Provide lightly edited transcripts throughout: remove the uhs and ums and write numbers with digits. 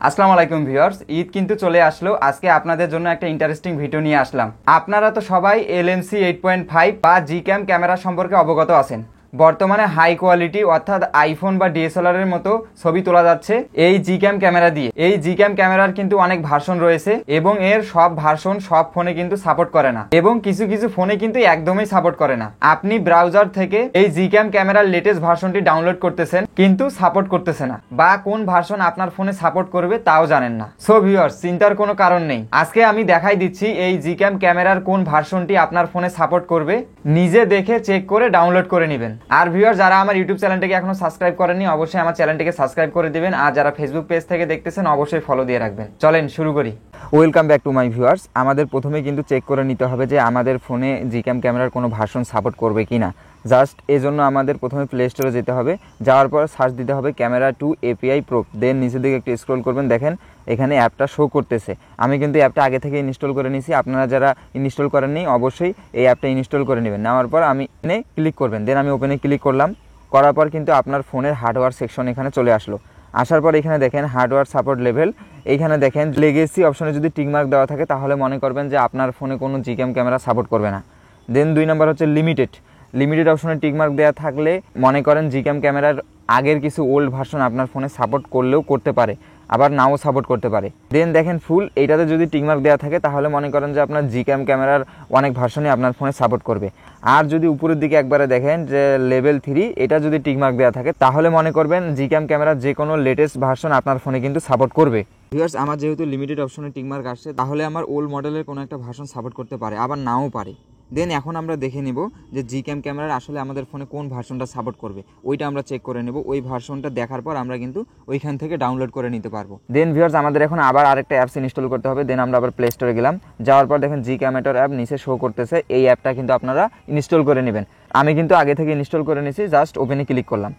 আসসালামু আলাইকুম ভিউয়ার্স, ঈদ কিন্তু চলে আসলো। আজকে আপনাদের জন্য একটা ইন্টারেস্টিং ভিডিও নিয়ে আসলাম। আপনারা তো সবাই LMC 8.5 বা জিক্যাম ক্যামেরা সম্পর্কে অবগত আছেন। বর্তমানে হাই কোয়ালিটি অর্থাৎ আইফোন বা ডিএসএলআর এর মতো ছবি তোলা যাচ্ছে এই জিক্যাম ক্যামেরা দিয়ে। এই জিক্যাম ক্যামেরার কিন্তু অনেক ভার্সন রয়েছে এবং এর সব ভার্সন সব ফোনে কিন্তু সাপোর্ট করে না, এবং কিছু কিছু ফোনে কিন্তু একদমই সাপোর্ট করে না। আপনি ব্রাউজার থেকে এই জিক্যাম ক্যামেরার লেটেস্ট ভার্সনটি ডাউনলোড করতেছেন কিন্তু সাপোর্ট করতেছে না, বা কোন ভার্সন আপনার ফোনে সাপোর্ট করবে তাও জানেন না। সো ভিউয়ার্স, চিন্তার কোনো কারণ নেই। আজকে আমি দেখাই দিচ্ছি এই জিক্যাম ক্যামেরার কোন ভার্সনটি আপনার ফোনে সাপোর্ট করবে। নিজে দেখে চেক করে ডাউনলোড করে নেবেন। আর ভিউয়ার, যারা আমার ইউটিউব চ্যানেলটিকে এখনো সাবস্ক্রাইব করেননি অবশ্যই আমার চ্যানেলটিকে সাবস্ক্রাইব করে দিবেন, আর যারা ফেসবুক পেজ থেকে দেখতেছেন অবশ্যই ফলো দিয়ে রাখবেন। চলেন শুরু করি। Welcome back to my viewers. আমাদের প্রথমে কিন্তু চেক করে নিতে হবে যে আমাদের ফোনে জিক্যাম ক্যামেরার কোনো ভার্সন সাপোর্ট করবে কিনা। জাস্ট এজন্য আমাদের প্রথমে প্লে স্টোরে যেতে হবে। যাওয়ার পর সার্চ দিতে হবে ক্যামেরা 2 API Pro। দেন নিচের দিকে একটু স্ক্রল করবেন, দেখেন এখানে অ্যাপটা শো করতেছে। আমি কিন্তু অ্যাপটা আগে থেকে ইনস্টল করে নিয়েছি। আপনারা যারা ইনস্টল করেননি অবশ্যই এই অ্যাপটা ইনস্টল করে নেবেন। নেওয়ার পর আমি এখানে ক্লিক করবেন। দেন আমি ওপেনে ক্লিক করলাম। করার পর কিন্তু আপনার ফোনের হার্ডওয়্যার সেকশন এখানে চলে আসলো। আসার পর এখানে দেখেন হার্ডওয়্যার সাপোর্ট লেভেল। এইখানে দেখেন লেগেসি অপশনে যদি টিকমার্ক দেওয়া থাকে তাহলে মনে করবেন যে আপনার ফোনে কোনো জিক্যাম ক্যামেরা সাপোর্ট করবে না। দেন 2 নম্বর হচ্ছে লিমিটেড অপশনে টিকমার্ক দেওয়া থাকলে মনে করেন জিক্যাম ক্যামেরার আগের কিছু ওল্ড ভার্সন আপনার ফোনে সাপোর্ট করলেও করতে পারে, আবার নাও সাপোর্ট করতে পারে। দেন দেখেন ফুল, এইটাতে যদি টিকমার্ক দেওয়া থাকে তাহলে মনে করেন যে আপনার জিক্যাম ক্যামেরার অনেক ভার্সনই আপনার ফোনে সাপোর্ট করবে। আর যদি উপরের দিকে একবারে দেখেন যে লেভেল 3, এটা যদি টিকমার্ক দেওয়া থাকে তাহলে মনে করবেন জিক্যাম ক্যামেরার যে কোনো লেটেস্ট ভার্সন আপনার ফোনে কিন্তু সাপোর্ট করবে। ভিউয়ার্স, আমার যেহেতু লিমিটেড অপশনে টিকমার্ক আসছে তাহলে আমার ওল্ড মডেলের কোনো একটা ভার্সন সাপোর্ট করতে পারে, আবার নাও পারে। দেন এখন আমরা দেখে নেব যে জিক্যাম ক্যামেরার আসলে আমাদের ফোনে কোন ভার্সনটা সাপোর্ট করবে, ওইটা আমরা চেক করে নেব। ওই ভার্সনটা দেখার পর আমরা কিন্তু ওইখান থেকে ডাউনলোড করে নিতে পারবো। দেন ভিউয়ার্স, আমাদের এখন আবার আরেকটা অ্যাপস ইনস্টল করতে হবে। দেন আমরা আবার প্লে স্টোরে গেলাম। যাওয়ার পর দেখেন জিক্যামেটার অ্যাপ নিচে শো করতেছে। এই অ্যাপটা কিন্তু আপনারা ইনস্টল করে নেবেন। আমি কিন্তু আগে থেকে ইনস্টল করে নিয়েছি। জাস্ট ওপেনে ক্লিক করলাম।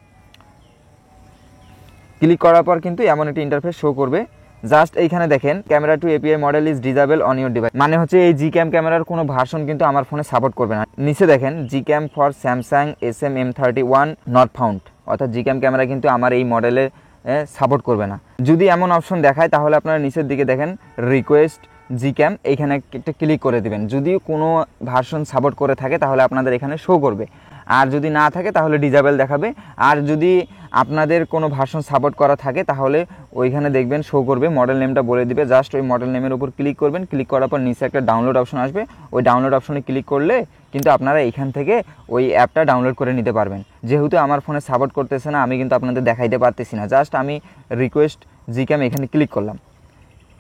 ক্লিক করার পর কিন্তু এমন একটি ইন্টারফেস শো করবে। জাস্ট এইখানে দেখেন camera 2 API model is disable on your device, মানে হচ্ছে এই জিক্যাম ক্যামেরার কোনো ভার্সন কিন্তু আমার ফোনে সাপোর্ট করবে না। নিচে দেখেন GCam for Samsung SM-M31 not found, অর্থাৎ জিক্যাম ক্যামেরা কিন্তু আমার এই মডেলে সাপোর্ট করবে না। যদি এমন অপশন দেখায় তাহলে আপনারা নিচের দিকে দেখেন রিকোয়েস্ট জিক্যাম, এইখানে একটা ক্লিক করে দিবেন। যদি কোনো ভার্সন সাপোর্ট করে থাকে তাহলে আপনাদের এখানে শো করবে, আর যদি না থাকে তাহলে ডিসেবল দেখাবে। আর যদি আপনাদের কোনো ভার্সন সাপোর্ট করা থাকে তাহলে ওইখানে দেখবেন শো করবে, মডেল নেমটা বলে দিবে। জাস্ট ওই মডেল নেমের উপর ক্লিক করবেন। ক্লিক করার পর নিচে একটা ডাউনলোড অপশন আসবে। ওই ডাউনলোড অপশনে ক্লিক করলে কিন্তু আপনারা এইখান থেকে ওই অ্যাপটা ডাউনলোড করে নিতে পারবেন। যেহেতু আমার ফোনে সাপোর্ট করতেছে না আমি কিন্তু আপনাদের দেখাইতে পারতেছি না। জাস্ট আমি রিকোয়েস্ট জিক্যাম এখানে ক্লিক করলাম।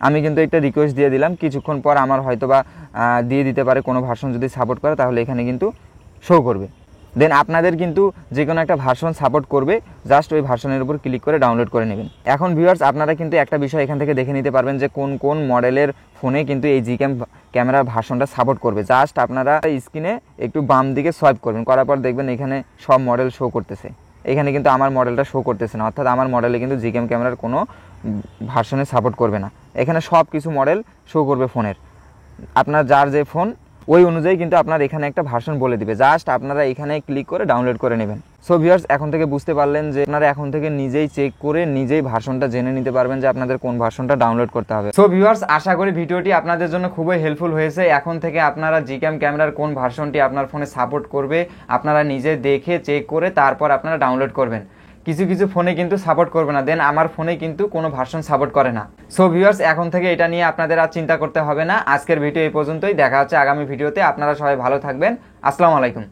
আমি কিন্তু একটা রিকোয়েস্ট দিয়ে দিলাম। কিছুক্ষণ পর আমার হয়তো বা দিয়ে দিতে পারে কোনো ভার্সন যদি সাপোর্ট করে তাহলে এখানে কিন্তু শো করবে। দেন আপনাদের কিন্তু যে কোনো একটা ভার্সন সাপোর্ট করবে। জাস্ট ওই ভার্সনের উপর ক্লিক করে ডাউনলোড করে নেবেন। এখন ভিউয়ার্স, আপনারা কিন্তু একটা বিষয় এখান থেকে দেখে নিতে পারবেন যে কোন কোন মডেলের ফোনে কিন্তু এই জিক্যাম ক্যামেরার ভার্সনটা সাপোর্ট করবে। জাস্ট আপনারা স্ক্রিনে একটু বাম দিকে সোয়াইপ করবেন, করার পর দেখবেন এখানে সব মডেল শো করতেছে। এখানে কিন্তু আমার মডেলটা শো করতেছে না, অর্থাৎ আমার মডেলে কিন্তু জিক্যাম ক্যামেরার কোনো ভার্সনে সাপোর্ট করবে না। এখানে সব কিছু মডেল শো করবে ফোনের। আপনার যার যে ফোন ওই অনুযায়ী কিন্তু আপনার এখানে একটা ভার্সন বলে দিবে। জাস্ট আপনারা এখানে ক্লিক করে ডাউনলোড করে নেবেন। সো ভিউয়ার্স, এখন থেকে বুঝতে পারলেন যে আপনারা এখন থেকে নিজেই চেক করে নিজেই ভার্সনটা জেনে নিতে পারবেন যে আপনাদের কোন ভার্সনটা ডাউনলোড করতে হবে। সো ভিউয়ার্স, আশা করি ভিডিওটি আপনাদের জন্য খুবই হেল্পফুল হয়েছে। এখন থেকে আপনারা জিক্যাম ক্যামেরার কোন ভার্সনটি আপনার ফোনে সাপোর্ট করবে আপনারা নিজে দেখে চেক করে তারপর আপনারা ডাউনলোড করবেন। কিছু কিছু ফোনে কিন্তু সাপোর্ট করবে না। দেন আমার ফোনে কিন্তু কোনো ভার্সন সাপোর্ট করে না। সো ভিউয়ার্স, এখন থেকে এটা নিয়ে আপনাদের আর চিন্তা করতে হবে না। আজকের ভিডিও এই পর্যন্তই। দেখা হচ্ছে আগামী ভিডিওতে। আপনারা সবাই ভালো থাকবেন। আসসালামু আলাইকুম।